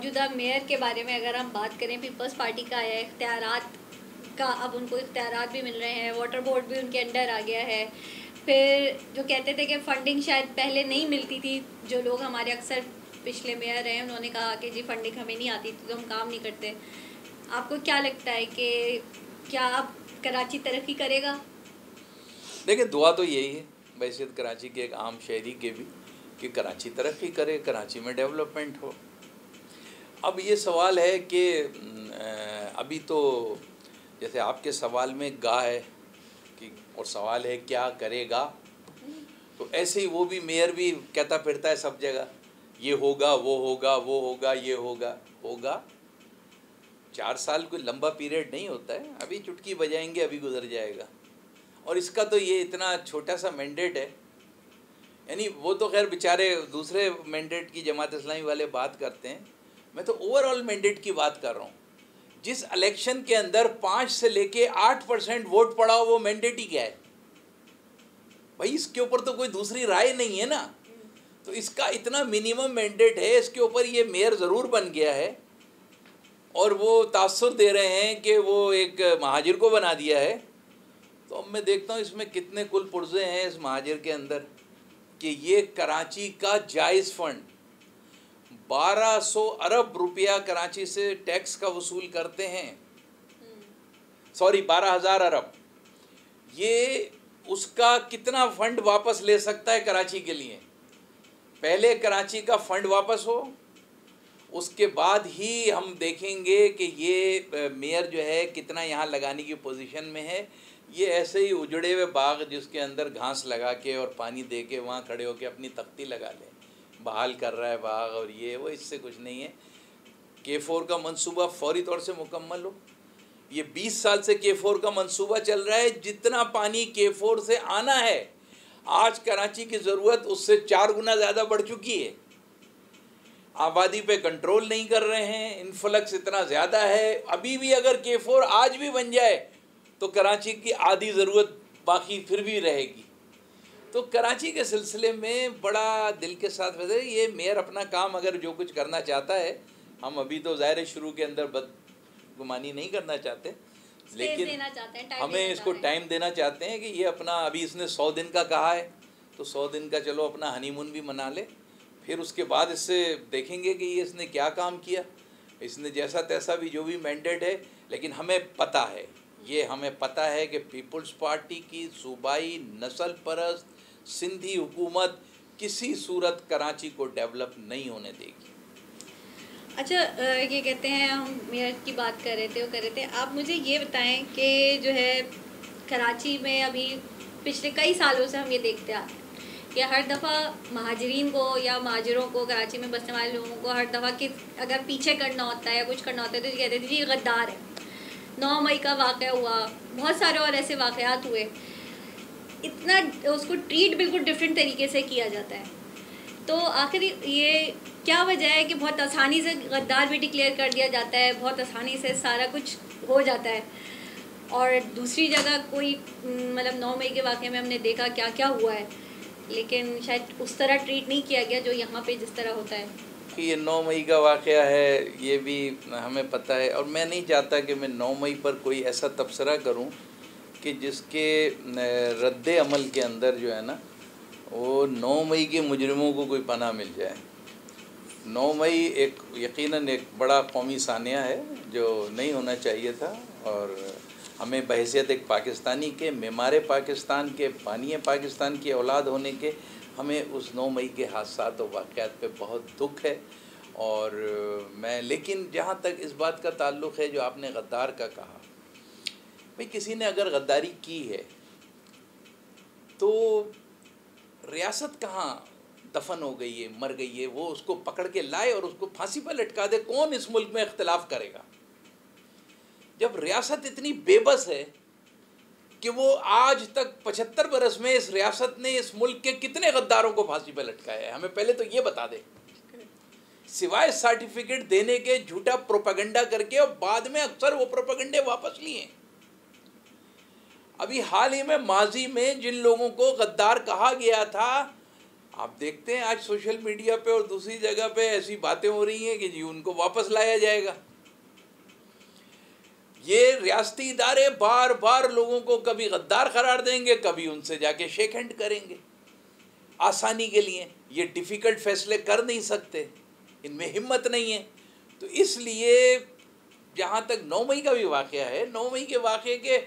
मौजूदा मेयर के बारे में अगर हम बात करें, पीपल्स पार्टी का आया है, इख्तियारात का अब उनको इख्तियारात भी मिल रहे हैं, वाटर बोर्ड भी उनके अंडर आ गया है। फिर जो कहते थे कि फ़ंडिंग शायद पहले नहीं मिलती थी, जो लोग हमारे अक्सर पिछले मेयर रहे उन्होंने कहा कि जी फंडिंग हमें नहीं आती तो हम काम नहीं करते। आपको क्या लगता है कि क्या अब कराची तरक्की करेगा? देखिए, दुआ तो यही है वैसे कराची के एक आम शहरी के भी, कि कराची तरक्की करे, कराची में डेवलपमेंट हो। अब ये सवाल है कि अभी तो जैसे आपके सवाल में गा है कि, और सवाल है क्या करेगा, तो ऐसे ही वो भी मेयर भी कहता फिरता है सब जगह, ये होगा, वो होगा, वो होगा, ये होगा। 4 साल कोई लंबा पीरियड नहीं होता है, अभी चुटकी बजाएंगे अभी गुजर जाएगा। और इसका तो ये इतना छोटा सा मैंडेट है, यानी वो तो खैर बेचारे दूसरे मैंडेट की जमात इस्लामी वाले बात करते हैं, मैं तो ओवरऑल मैंडेट की बात कर रहा हूँ। जिस इलेक्शन के अंदर 5 से लेके 8% वोट पड़ा, वो मैंडेट ही क्या है भाई? इसके ऊपर तो कोई दूसरी राय नहीं है ना। तो इसका इतना मिनिमम मैंडेट है, इसके ऊपर ये मेयर ज़रूर बन गया है और वो तासुर दे रहे हैं कि वो एक महाजिर को बना दिया है। तो अब मैं देखता हूँ इसमें कितने कुल पुर्जे हैं इस महाजिर के अंदर, कि ये कराची का जायज़ फंड 1200 अरब रुपया कराची से टैक्स का वसूल करते हैं, सॉरी 12,000 अरब। ये उसका कितना फंड वापस ले सकता है कराची के लिए? पहले कराची का फंड वापस हो, उसके बाद ही हम देखेंगे कि ये मेयर जो है कितना यहाँ लगाने की पोजीशन में है। ये ऐसे ही उजड़े हुए बाग जिसके अंदर घास लगा के और पानी दे के वहाँ खड़े होके अपनी तख्ती लगा ले, बहाल कर रहा है बाग, और ये वो, इससे कुछ नहीं है। K4 का मंसूबा फौरी तौर से मुकम्मल हो। ये 20 साल से K4 का मंसूबा चल रहा है, जितना पानी K4 से आना है आज कराची की ज़रूरत उससे 4 गुना ज़्यादा बढ़ चुकी है। आबादी पे कंट्रोल नहीं कर रहे हैं, इन्फ्लक्स इतना ज़्यादा है। अभी भी अगर K4 आज भी बन जाए तो कराची की आधी ज़रूरत बाकी फिर भी रहेगी। तो कराची के सिलसिले में बड़ा दिल के साथ वजह ये मेयर अपना काम अगर जो कुछ करना चाहता है, हम अभी तो ज़ाहिर शुरू के अंदर बदगुमानी नहीं करना चाहते, लेकिन हमें इसको टाइम देना चाहते हैं कि ये अपना, अभी इसने 100 दिन का कहा है तो 100 दिन का चलो अपना हनीमून भी मना ले, फिर उसके बाद इससे देखेंगे कि ये इसने क्या काम किया। इसने जैसा तैसा भी जो भी मैंडेट है, लेकिन हमें पता है, ये हमें पता है कि पीपल्स पार्टी की सूबाई नस्ल परस्त सिंधी हुकूमत किसी सूरत कराची को डेवलप नहीं होने देगी। अच्छा, ये कहते हैं, हम मेयर की बात कर रहे थे, वो कर रहे थे, आप मुझे ये बताएं कि जो है कराची में अभी पिछले कई सालों से हम ये देखते आ रहे हैं कि हर दफ़ा महाजरीन को या महाजरों को, कराची में बसने वाले लोगों को हर दफ़ा कि अगर पीछे करना होता है या कुछ करना होता है तो कहते थे जी गद्दार है। 9 मई का वाक़या हुआ, बहुत सारे और ऐसे वाक़यात हुए, इतना उसको ट्रीट बिल्कुल डिफरेंट तरीके से किया जाता है। तो आखिर ये क्या वजह है कि बहुत आसानी से गद्दार भी डिक्लेयर कर दिया जाता है, बहुत आसानी से सारा कुछ हो जाता है, और दूसरी जगह कोई मतलब 9 मई के वाक़े में हमने देखा क्या क्या हुआ है, लेकिन शायद उस तरह ट्रीट नहीं किया गया जो यहाँ पे जिस तरह होता है। कि ये 9 मई का वाक़या है ये भी हमें पता है, और मैं नहीं चाहता कि मैं 9 मई पर कोई ऐसा तबसरा करूं कि जिसके रद्द अमल के अंदर जो है ना, वो 9 मई के मुजरिमों को कोई पनाह मिल जाए। 9 मई एक यकीनन एक बड़ा कौमी सानिया है जो नहीं होना चाहिए था, और हमें बहैसियत एक पाकिस्तानी के, मेमार पाकिस्तान के, बानी पाकिस्तान की औलाद होने के, हमें उस 9 मई के हादसात और वाक़यात पे बहुत दुख है। और मैं, लेकिन जहाँ तक इस बात का ताल्लुक़ है जो आपने गद्दार का कहा, भाई किसी ने अगर गद्दारी की है तो रियासत कहाँ दफन हो गई है, मर गई है, वो उसको पकड़ के लाए और उसको फांसी पर लटका दे। कौन इस मुल्क में इख्तिलाफ करेगा? जब रियासत इतनी बेबस है कि वो आज तक 75 बरस में इस रियासत ने इस मुल्क के कितने गद्दारों को फांसी पर लटकाया है, हमें पहले तो ये बता दे। सिवाय सर्टिफिकेट देने के झूठा प्रोपेगेंडा करके, और बाद में अक्सर वो प्रोपेगेंडे वापस लिए। अभी हाल ही में माजी में जिन लोगों को गद्दार कहा गया था, आप देखते हैं आज सोशल मीडिया पे और दूसरी जगह पे ऐसी बातें हो रही हैं कि जी उनको वापस लाया जाएगा। ये रियासती इदारे बार बार लोगों को कभी गद्दार करार देंगे, कभी उनसे जाके शेक हैंड करेंगे आसानी के लिए। ये डिफ़िकल्ट फैसले कर नहीं सकते, इनमें हिम्मत नहीं है। तो इसलिए जहाँ तक 9 मई का भी वाक़या है, 9 मई के वाक़े के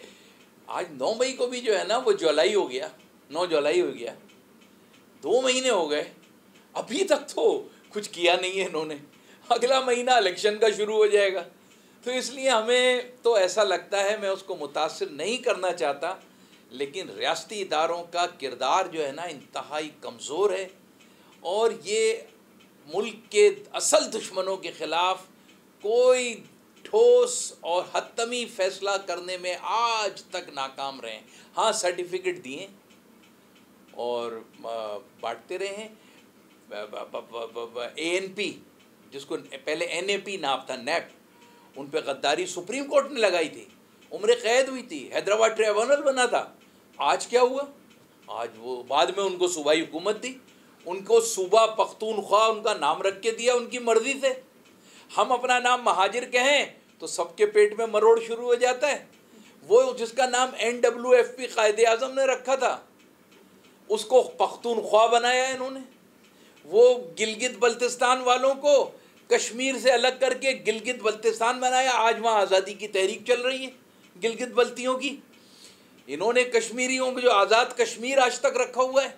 आज 9 मई को भी जो है ना वो जुलाई हो गया, 9 जुलाई हो गया, 2 महीने हो गए, अभी तक तो कुछ किया नहीं है इन्होंने। अगला महीना इलेक्शन का शुरू हो जाएगा। तो इसलिए हमें तो ऐसा लगता है, मैं उसको मुतासिर नहीं करना चाहता, लेकिन रियासती इदारों का किरदार जो है ना इंतहाई कमज़ोर है और ये मुल्क के असल दुश्मनों के ख़िलाफ़ कोई ठोस और हतमी फ़ैसला करने में आज तक नाकाम रहे हैं। हाँ, सर्टिफिकेट दिए और बांटते रहे हैं। ANP जिसको पहले NAP नाम था, नैप, उन पे गद्दारी सुप्रीम कोर्ट ने लगाई थी, उम्र कैद हुई थी, हैदराबाद ट्रिब्यूनल बना था। आज क्या हुआ? आज वो बाद में उनको सूबाई हुकूमत दी, उनको सूबा पख्तूनख्वा उनका नाम रख के दिया उनकी मर्ज़ी से। हम अपना नाम महाजिर कहें तो सबके पेट में मरोड़ शुरू हो जाता है। वो जिसका नाम NWFP कायदे आज़म ने रखा था उसको पख्तूनख्वा बनाया इन्होंने। वो गिलगित बल्तिस्तान वालों को कश्मीर से अलग करके गिलगित बल्तिस्तान बनाया। आज वहाँ आज़ादी की तहरीक चल रही है गिलगित बल्तियों की। इन्होंने कश्मीरियों को जो आज़ाद कश्मीर आज तक रखा हुआ है।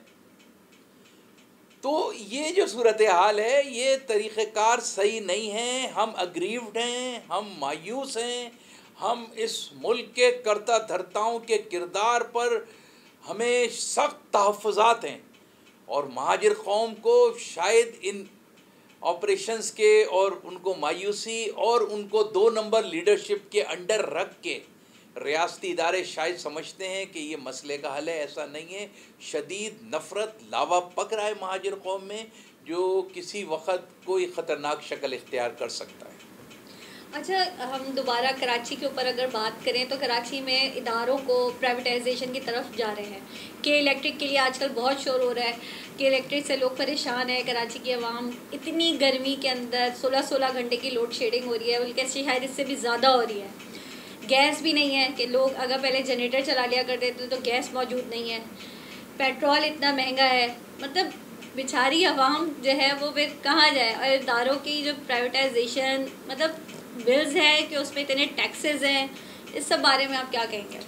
तो ये जो सूरत हाल है, ये तरीक़ेकार सही नहीं है। हम अग्रीव्ड हैं, हम मायूस हैं, हम इस मुल्क के कर्ता धर्ताओं के किरदार पर हमें सख्त तहफ़्फ़ुज़ात हैं और महाजिर कौम को शायद इन ऑपरेशंस के और उनको मायूसी और उनको 2 नंबर लीडरशिप के अंडर रख के रियासती इदारे शायद समझते हैं कि ये मसले का हल है। ऐसा नहीं है। शदीद नफ़रत लावा पक रहा है महाजिर कौम में, जो किसी वक्त कोई ख़तरनाक शक्ल इख्तियार कर सकता है। अच्छा, हम दोबारा कराची के ऊपर अगर बात करें तो कराची में इदारों को प्राइवेटाइजेशन की तरफ जा रहे हैं कि इलेक्ट्रिक के लिए आजकल बहुत शोर हो रहा है कि इलेक्ट्रिक से लोग परेशान है। कराची की आवाम इतनी गर्मी के अंदर 16-16 घंटे की लोड शेडिंग हो रही है, बल्कि शायद इससे भी ज़्यादा हो रही है। गैस भी नहीं है कि लोग अगर पहले जनरेटर चला लिया करते थे तो गैस मौजूद नहीं है। पेट्रोल इतना महंगा है, मतलब बेचारी आवाम जो है वो फिर कहाँ जाए। और इदारों की जो प्राइवेटाइजेशन, मतलब बिल्स है कि उस पर इतने टैक्सेस हैं, इस सब बारे में आप क्या कहेंगे?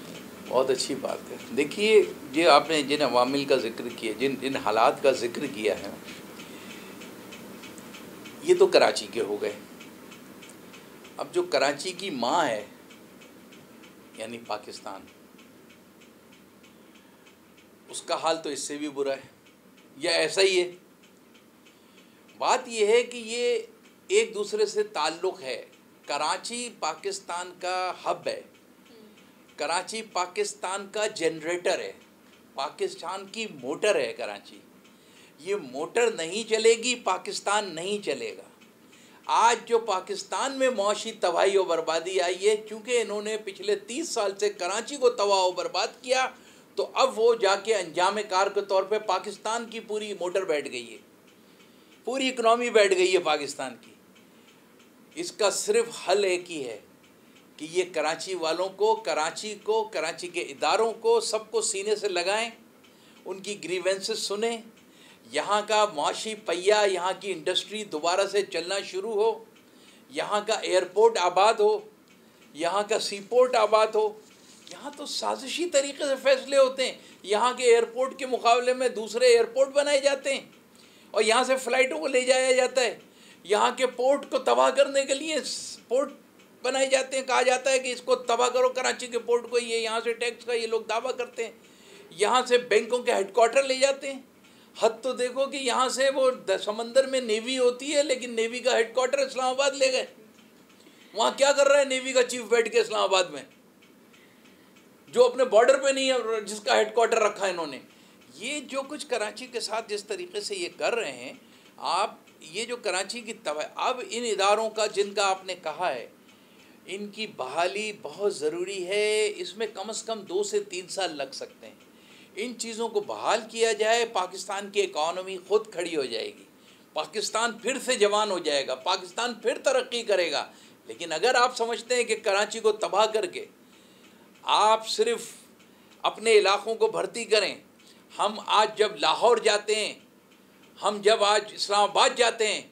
बहुत अच्छी बात है। देखिए, ये आपने जिन अवामिल का जिक्र किया, जिन हालात का जिक्र किया है, ये तो कराची के हो गए। अब जो कराची की माँ है यानी पाकिस्तान, उसका हाल तो इससे भी बुरा है या ऐसा ही है। बात यह है कि ये एक दूसरे से ताल्लुक़ है। कराची पाकिस्तान का हब है, कराची पाकिस्तान का जनरेटर है, पाकिस्तान की मोटर है कराची। ये मोटर नहीं चलेगी, पाकिस्तान नहीं चलेगा। आज जो पाकिस्तान में मौशी तबाही और बर्बादी आई है, चूँकि इन्होंने पिछले 30 साल से कराची को तबाह और बर्बाद किया, तो अब वो जाके अंजाम कार के तौर पे पाकिस्तान की पूरी मोटर बैठ गई है, पूरी इकनॉमी बैठ गई है पाकिस्तान की। इसका सिर्फ हल एक ही है कि ये कराची वालों को, कराची के इदारों को, सबको सीने से लगाएं, उनकी ग्रीवेंसेस सुने, यहाँ का माशी पहिया, यहाँ की इंडस्ट्री दोबारा से चलना शुरू हो, यहाँ का एयरपोर्ट आबाद हो, यहाँ का सी पोर्ट आबाद हो। यहाँ तो साजिशी तरीके से फ़ैसले होते हैं। यहाँ के एयरपोर्ट के मुकाबले में दूसरे एयरपोर्ट बनाए जाते हैं और यहाँ से फ़्लाइटों को ले जाया जाता है। यहाँ के पोर्ट को तबाह करने के लिए पोर्ट बनाए जाते हैं। कहा जाता है कि इसको तबाह करो, कराची के पोर्ट को, ये यहाँ से टैक्स का ये लोग दावा करते हैं। यहाँ से बैंकों के हेडक्वार्टर ले जाते हैं। हद तो देखो कि यहाँ से वो समंदर में नेवी होती है, लेकिन नेवी का हेडक्वार्टर इस्लामाबाद ले गए। वहाँ क्या कर रहा है नेवी का चीफ बैठ के इस्लामाबाद में, जो अपने बॉर्डर पे नहीं है, जिसका हेडक्वार्टर रखा है इन्होंने। ये जो कुछ कराची के साथ जिस तरीके से ये कर रहे हैं आप, ये जो कराची की तबाही, अब इन इदारों का जिनका आपने कहा है, इनकी बहाली बहुत ज़रूरी है। इसमें कम से कम 2 से 3 साल लग सकते हैं, इन चीज़ों को बहाल किया जाए, पाकिस्तान की इकॉनमी खुद खड़ी हो जाएगी, पाकिस्तान फिर से जवान हो जाएगा, पाकिस्तान फिर तरक्की करेगा। लेकिन अगर आप समझते हैं कि कराची को तबाह करके आप सिर्फ अपने इलाक़ों को भर्ती करें, हम आज जब लाहौर जाते हैं, हम जब आज इस्लामाबाद जाते हैं,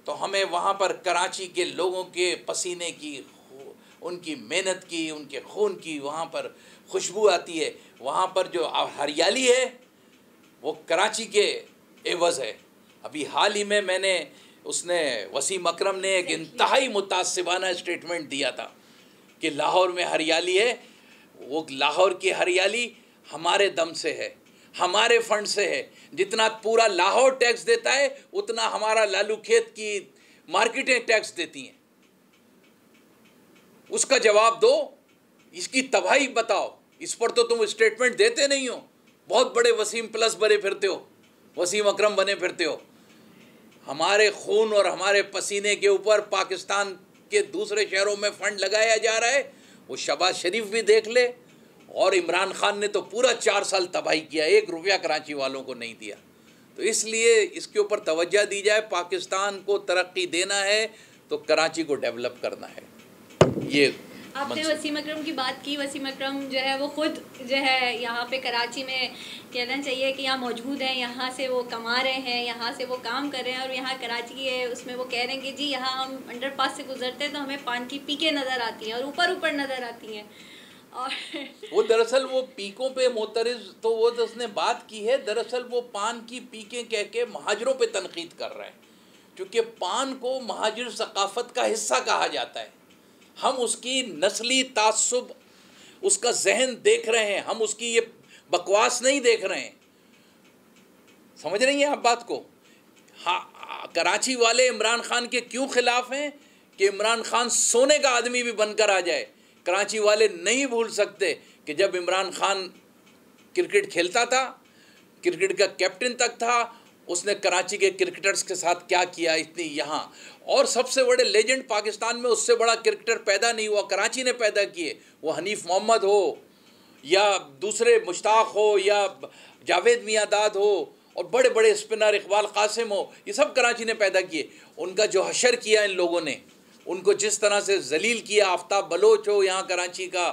तो हमें वहाँ पर कराची के लोगों के पसीने की, उनकी मेहनत की, उनके खून की वहाँ पर खुशबू आती है। वहाँ पर जो हरियाली है वो कराची के एवज़ है। अभी हाल ही में मैंने वसीम अकरम ने एक इंतहाई मुतासिबाना स्टेटमेंट दिया था कि लाहौर में हरियाली है। वो लाहौर की हरियाली हमारे दम से है, हमारे फंड से है। जितना पूरा लाहौर टैक्स देता है उतना हमारा लालू खेत की मार्केटें टैक्स देती हैं। उसका जवाब दो, इसकी तबाही बताओ। इस पर तो तुम स्टेटमेंट देते नहीं हो। बहुत बड़े वसीम प्लस बने फिरते हो, वसीम अकरम बने फिरते हो। हमारे खून और हमारे पसीने के ऊपर पाकिस्तान के दूसरे शहरों में फंड लगाया जा रहा है। वो शहबाज शरीफ भी देख ले, और इमरान खान ने तो पूरा 4 साल तबाही किया, 1 रुपया कराची वालों को नहीं दिया। तो इसलिए इसके ऊपर तवज्जो दी जाए। पाकिस्तान को तरक्की देना है तो कराची को डेवलप करना है। ये आपने वसीम अकरम की बात की। वसीम अकरम जो है वो खुद जो है यहाँ पे कराची में कहना चाहिए कि यहाँ मौजूद हैं, यहाँ से वो कमा रहे हैं, यहाँ से वो काम कर रहे हैं। और यहाँ कराची की है उसमें वो कह रहे हैं कि जी यहाँ हम अंडरपास से गुजरते हैं तो हमें पान की पीकें नज़र आती हैं और ऊपर ऊपर नज़र आती हैं। और वो दरअसल वो पीकों पे मोतरज़, तो वो तो उसने बात की है। दरअसल वो पान की पीकें कह के महाजरों पे तनकीद कर रहा है, क्योंकि पान को महाजिर सकाफ़त का हिस्सा कहा जाता है। हम उसकी नस्ली तासुब, उसका जहन देख रहे हैं, हम उसकी ये बकवास नहीं देख रहे हैं। समझ रही हैं आप बात को? हाँ, कराची वाले इमरान खान के क्यों खिलाफ हैं कि इमरान खान सोने का आदमी भी बनकर आ जाए। कराची वाले नहीं भूल सकते कि जब इमरान खान क्रिकेट खेलता था, क्रिकेट का कैप्टन तक था, उसने कराची के क्रिकेटर्स के साथ क्या किया। इतनी यहाँ और सबसे बड़े लेजेंड पाकिस्तान में उससे बड़ा क्रिकेटर पैदा नहीं हुआ, कराची ने पैदा किए। वो हनीफ मोहम्मद हो या दूसरे मुश्ताक हो या जावेद मियांदाद हो और बड़े बड़े स्पिनर इकबाल कासिम हो, ये सब कराची ने पैदा किए। उनका जो हशर किया इन लोगों ने, उनको जिस तरह से जलील किया, आफ्ताब बलोच हो यहाँ कराची का,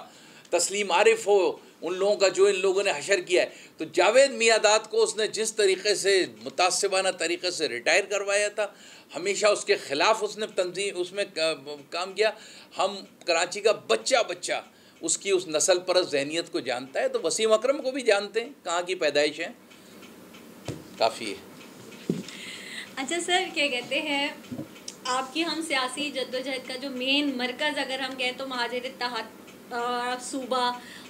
तस्लीम आरिफ हो, उन लोगों का जो इन लोगों ने हशर किया है। तो जावेद मियांदाद को उसने जिस तरीके से मुतासिबाना तरीके से रिटायर करवाया था, हमेशा उसके ख़िलाफ़ उसने तंजीम उसमें काम किया। हम कराची का बच्चा बच्चा उसकी उस नस्ल परस्त ज़हनियत को जानता है। तो वसीम अकरम को भी जानते हैं, कहाँ की पैदाइश है, काफ़ी है। अच्छा सर, क्या कहते हैं, आपकी हम सियासी जद्दोजहद का जो मेन मरकज़ अगर हम कहें तो महाजिर इत्तेहाद सूबा,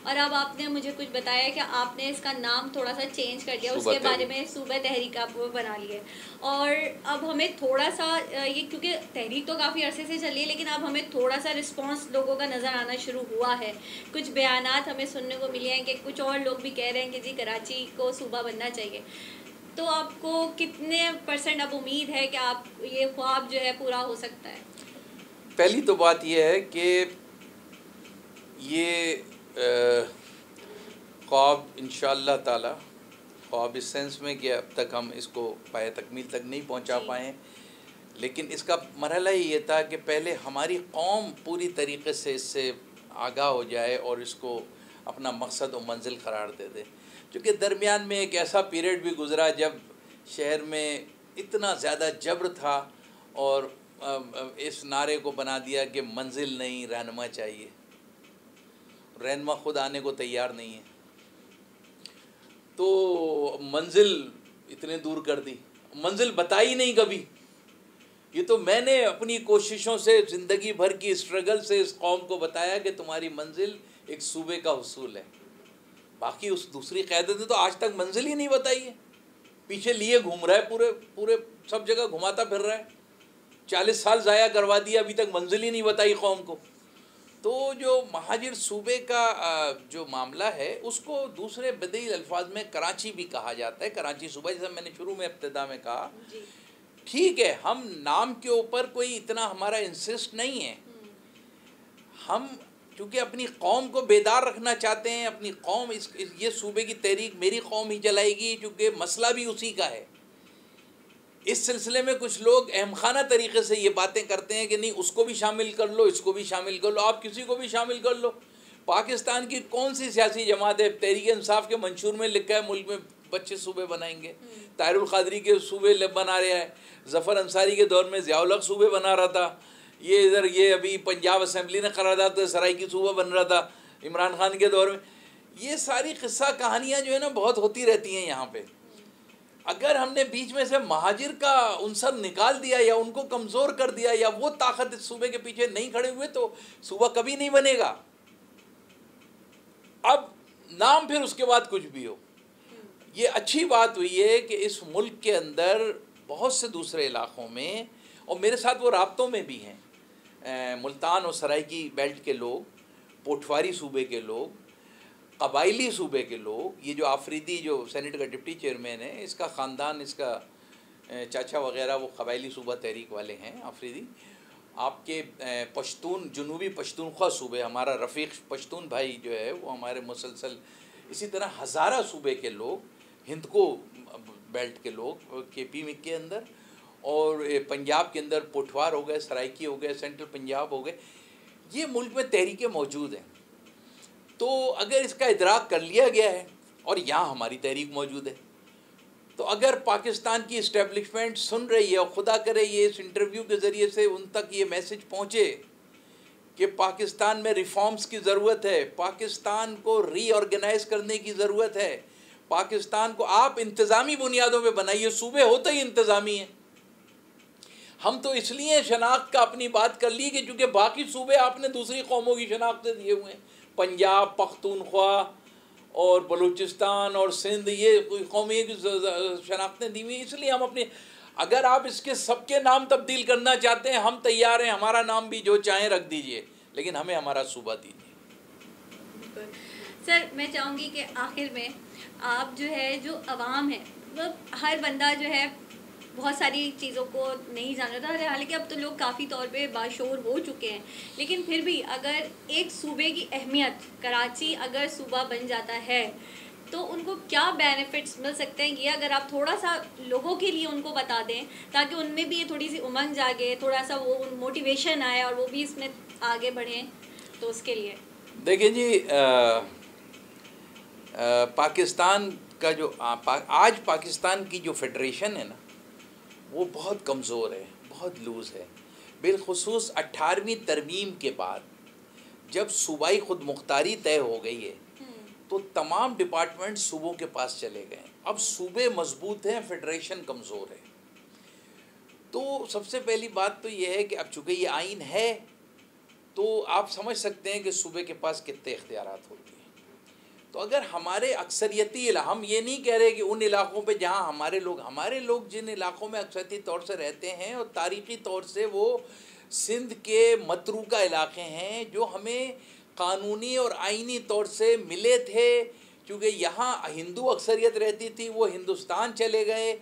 और अब आपने मुझे कुछ बताया कि आपने इसका नाम थोड़ा सा चेंज कर दिया, उसके बारे में सूबा तहरीक आप बना लिए। और अब हमें थोड़ा सा ये, क्योंकि तहरीक तो काफ़ी अरसे से चली है, लेकिन अब हमें थोड़ा सा रिस्पांस लोगों का नज़र आना शुरू हुआ है। कुछ बयानात हमें सुनने को मिले हैं कि कुछ और लोग भी कह रहे हैं कि जी कराची को सूबा बनना चाहिए। तो आपको कितने % अब उम्मीद है कि आप ये ख्वाब जो है पूरा हो सकता है? पहली तो बात यह है कि ये ख्वाब इंशाअल्लाह ताला, ख्वाब इस सेंस में कि अब तक हम इसको पाए तकमील तक नहीं पहुंचा पाए, लेकिन इसका मरहला ही ये था कि पहले हमारी कौम पूरी तरीके से इससे आगाह हो जाए और इसको अपना मकसद और मंजिल करार दे दे। क्योंकि दरमियान में एक ऐसा पीरियड भी गुज़रा जब शहर में इतना ज़्यादा जबर था और इस नारे को बना दिया कि मंजिल नहीं रहनुमा चाहिए। रहनुमा खुद आने को तैयार नहीं है, तो मंजिल इतने दूर कर दी, मंजिल बताई नहीं कभी। ये तो मैंने अपनी कोशिशों से, ज़िंदगी भर की स्ट्रगल से इस कौम को बताया कि तुम्हारी मंजिल एक सूबे का हुसूल है। बाकी उस दूसरी क़यादत ने तो आज तक मंजिल ही नहीं बताई है, पीछे लिए घूम रहा है, पूरे सब जगह घुमाता फिर रहा है। 40 साल ज़ाया करवा दिया, अभी तक मंजिल ही नहीं बताई कौम को। तो जो महाजिर सूबे का जो मामला है उसको दूसरे बदील अल्फाज में कराची भी कहा जाता है, कराची सूबा, जैसा मैंने शुरू में इब्तिदा में कहा। ठीक है, हम नाम के ऊपर कोई इतना हमारा इंसिस्ट नहीं है। हम चूँकि अपनी कौम को बेदार रखना चाहते हैं, अपनी कौम ये सूबे की तहरीक मेरी कौम ही चलाएगी, चूँकि मसला भी उसी का है। इस सिलसिले में कुछ लोग अहमखाना तरीक़े से ये बातें करते हैं कि नहीं उसको भी शामिल कर लो, इसको भी शामिल कर लो, आप किसी को भी शामिल कर लो। पाकिस्तान की कौन सी सियासी जमात है? तहरीक इंसाफ के मंशूर में लिखा है मुल्क में 25 सूबे बनाएंगे। ताहिरुल क़ादरी के सूबे बना रहा है, ज़फ़र अंसारी के दौर में ज़ियाउल हक़ सूबे बना रहा था, ये इधर ये अभी पंजाब असम्बली ने करारदाद तो सराइकी सूबा बन रहा था इमरान खान के दौर में। ये सारी क़िस्सा कहानियाँ जो है ना बहुत होती रहती हैं यहाँ पे। अगर हमने बीच में से महाजिर का उनसर निकाल दिया या उनको कमज़ोर कर दिया या वो ताकत इस सूबे के पीछे नहीं खड़े हुए तो सूबा कभी नहीं बनेगा। अब नाम फिर उसके बाद कुछ भी हो, ये अच्छी बात हुई है कि इस मुल्क के अंदर बहुत से दूसरे इलाक़ों में, और मेरे साथ वो राब्तों में भी हैं, मुल्तान और सराइकी बेल्ट के लोग, पोठवारी सूबे के लोग, कबायली सूबे के लोग, ये जो आफरीदी जो सेनेट का डिप्टी चेयरमैन है इसका ख़ानदान, इसका चाचा वग़ैरह वो कबायली सूबा तहरीक वाले हैं आफरीदी। आपके पश्तून, जुनूबी पश्तूनख्वा सूबे, हमारा रफ़ीक पश्तून भाई जो है वो हमारे मुसलसल, इसी तरह हज़ारा सूबे के लोग, हिंदको बेल्ट के लोग KP के अंदर, और पंजाब के अंदर पोठवार हो गए, सराइकी हो गए, सेंट्रल पंजाब हो गए, ये मुल्क में तहरीकें मौजूद हैं। तो अगर इसका इदराक कर लिया गया है और यहाँ हमारी तहरीक मौजूद है, तो अगर पाकिस्तान की इस्टेब्लिशमेंट सुन रही है और खुदा करे ये इस इंटरव्यू के ज़रिए से उन तक ये मैसेज पहुँचे कि पाकिस्तान में रिफॉर्म्स की ज़रूरत है, पाकिस्तान को रीऑर्गेनाइज़ करने की ज़रूरत है, पाकिस्तान को आप इंतज़ामी बुनियादों पे बनाइए, सूबे होते ही इंतज़ामी हैं। हम तो इसलिए शनाख्त का अपनी बात कर ली कि चूँकि बाकी सूबे आपने दूसरी कौमों की शनाख्त दिए हुए हैं, पंजाब, पख्तूनख्वा और बलूचिस्तान और सिंध, ये कौमी की शनाख्तें दी हुई, इसलिए हम अपनी, अगर आप इसके सबके नाम तब्दील करना चाहते हैं हम तैयार हैं, हमारा नाम भी जो चाहें रख दीजिए, लेकिन हमें हमारा सूबा दीजिए। सर मैं चाहूँगी कि आखिर में आप जो है, जो अवाम है, वो हर बंदा जो है बहुत सारी चीज़ों को नहीं जान रहा था, हालांकि अब तो लोग काफ़ी तौर पे बाशोर हो चुके हैं, लेकिन फिर भी अगर एक सूबे की अहमियत, कराची अगर सूबा बन जाता है तो उनको क्या बेनिफिट्स मिल सकते हैं, ये अगर आप थोड़ा सा लोगों के लिए उनको बता दें ताकि उनमें भी ये थोड़ी सी उमंग जागे, थोड़ा सा वो मोटिवेशन आए और वो भी इसमें आगे बढ़ें, तो उसके लिए। देखिए जी, पाकिस्तान का जो आज पाकिस्तान की जो फेडरेशन है ना वो बहुत कमज़ोर है, बहुत लूज़ है। बिलखुसूस 18वीं तरमीम के बाद जब सूबाई खुद मुख्तारी तय हो गई है तो तमाम डिपार्टमेंट सूबों के पास चले गए। अब सूबे मजबूत हैं, फेडरेशन कमज़ोर है। तो सबसे पहली बात तो ये है कि अब चूँकि ये आइन है तो आप समझ सकते हैं कि सूबे के पास कितने इख्तियारात होते हैं। तो अगर हमारे अक्सरियती, हम ये नहीं कह रहे कि उन इलाक़ों पे जहाँ हमारे लोग जिन इलाक़ों में अक्सरियती तौर से रहते हैं और तारीख़ी तौर से वो सिंध के मतरूका इलाक़े हैं जो हमें क़ानूनी और आइनी तौर से मिले थे, क्योंकि यहाँ हिंदू अक्सरियत रहती थी, वो हिंदुस्तान चले गए।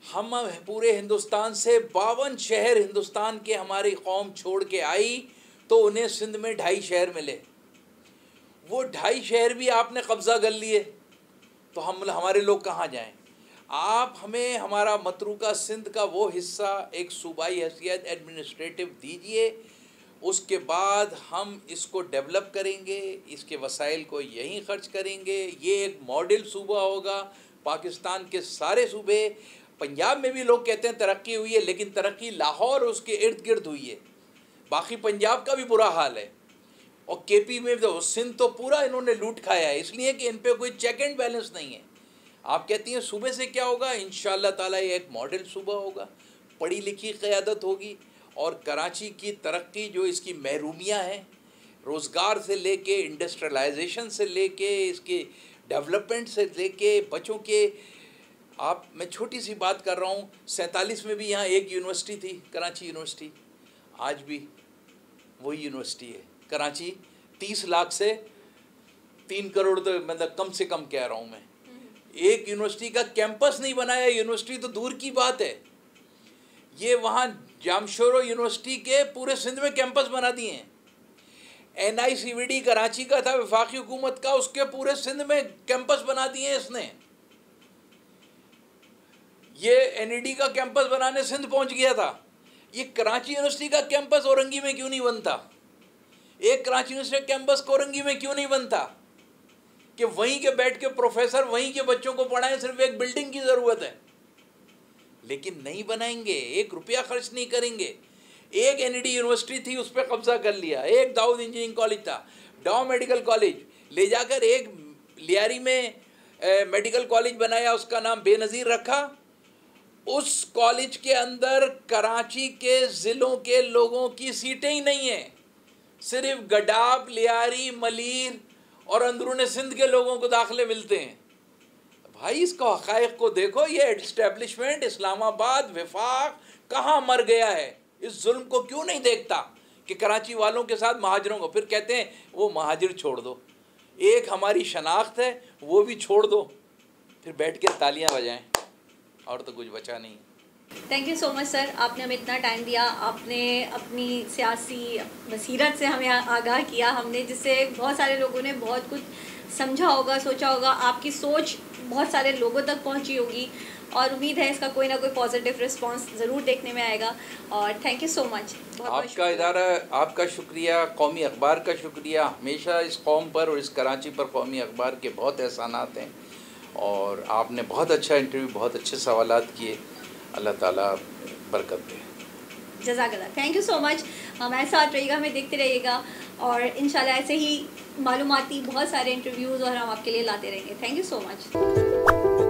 हम पूरे हिंदुस्तान से 52 शहर हिंदुस्तान के हमारी कौम छोड़ के आई तो उन्हें सिंध में 2.5 शहर मिले। वो 2.5 शहर भी आपने कब्ज़ा कर लिए तो हमारे लोग कहाँ जाएं? आप हमें हमारा मतरूका सिंध का वो हिस्सा एक सूबाई हैसियत एडमिनिस्ट्रेटिव दीजिए, उसके बाद हम इसको डेवलप करेंगे, इसके वसाइल को यहीं ख़र्च करेंगे, ये एक मॉडल सूबा होगा। पाकिस्तान के सारे सूबे, पंजाब में भी लोग कहते हैं तरक्की हुई है, लेकिन तरक्की लाहौर उसके इर्द गिर्द हुई है, बाकी पंजाब का भी बुरा हाल है। और KP में तो सिंध तो पूरा इन्होंने लूट खाया है, इसलिए कि इन पे कोई चेक एंड बैलेंस नहीं है। आप कहती हैं सूबे से क्या होगा? इंशाअल्लाह ताला ये एक मॉडल सूबा होगा, पढ़ी लिखी क़यादत होगी, और कराची की तरक्की जो इसकी महरूमियाँ हैं, रोज़गार से लेके इंडस्ट्रियलाइजेशन से लेके इसके डेवलपमेंट से लेके बच्चों के, मैं छोटी सी बात कर रहा हूँ, 47 में भी यहाँ एक यूनिवर्सिटी थी, कराची यूनिवर्सिटी, आज भी वही यूनिवर्सिटी है। कराची 30 लाख से 3 करोड़ तो मतलब कम से कम कह रहा हूँ मैं, एक यूनिवर्सिटी का कैंपस नहीं बनाया। यूनिवर्सिटी तो दूर की बात है, ये वहाँ जामशोरो यूनिवर्सिटी के पूरे सिंध में कैंपस बना दिए हैं। NICVD कराची का था, वफाकी हुकूमत का, उसके पूरे सिंध में कैंपस बना दिए इसने। ये NED का कैंपस बनाने सिंध पहुंच गया था। ये कराची यूनिवर्सिटी का कैंपस औरंगी में क्यों नहीं बनता? एक कराची यूनिवर्सिटी कैंपस कोरंगी में क्यों नहीं बनता कि वहीं के बैठ के प्रोफेसर वहीं के बच्चों को पढ़ाएं? सिर्फ एक बिल्डिंग की ज़रूरत है, लेकिन नहीं बनाएंगे, 1 रुपया खर्च नहीं करेंगे। एक NED यूनिवर्सिटी थी, उस पर कब्जा कर लिया। एक दाऊद इंजीनियरिंग कॉलेज था, डाउ मेडिकल कॉलेज ले जाकर एक लियारी में मेडिकल कॉलेज बनाया, उसका नाम बेनज़ीर रखा। उस कॉलेज के अंदर कराची के ज़िलों के लोगों की सीटें ही नहीं हैं, सिर्फ गडाब, लियारी, मलीर और अंदरून सिंध के लोगों को दाखिले मिलते हैं। भाई इसको हक़ाइक़ को देखो, ये एस्टेब्लिशमेंट इस्लामाबाद, वफाक कहाँ मर गया है? इस जुल्म को क्यों नहीं देखता कि कराची वालों के साथ महाजरों को? फिर कहते हैं वो महाजिर छोड़ दो, एक हमारी शनाख्त है वो भी छोड़ दो, फिर बैठ के तालियां बजाएं, और तो कुछ बचा नहीं। Thank you so much sir, आपने हमें इतना टाइम दिया, आपने अपनी सियासी बसीरत से हमें आगाह किया हमने, जिससे बहुत सारे लोगों ने बहुत कुछ समझा होगा, सोचा होगा। आपकी सोच बहुत सारे लोगों तक पहुंची होगी और उम्मीद है इसका कोई ना कोई पॉजिटिव रिस्पांस ज़रूर देखने में आएगा। और थैंक यू सो मच। आपका इदारा, आपका शुक्रिया, कौमी अखबार का शुक्रिया। हमेशा इस कौम पर और इस कराची पर कौमी अखबार के बहुत एहसानात हैं और आपने बहुत अच्छा इंटरव्यू, बहुत अच्छे सवालात किए। अल्लाह ताला बरकत दे। जज़ाकल्लाह, थैंक यू सो मच। हमारे साथ रहिएगा, हमें देखते रहिएगा और इंशाल्लाह ऐसे ही मालूमाती बहुत सारे इंटरव्यूज़ और हम आपके लिए लाते रहेंगे। Thank you so much.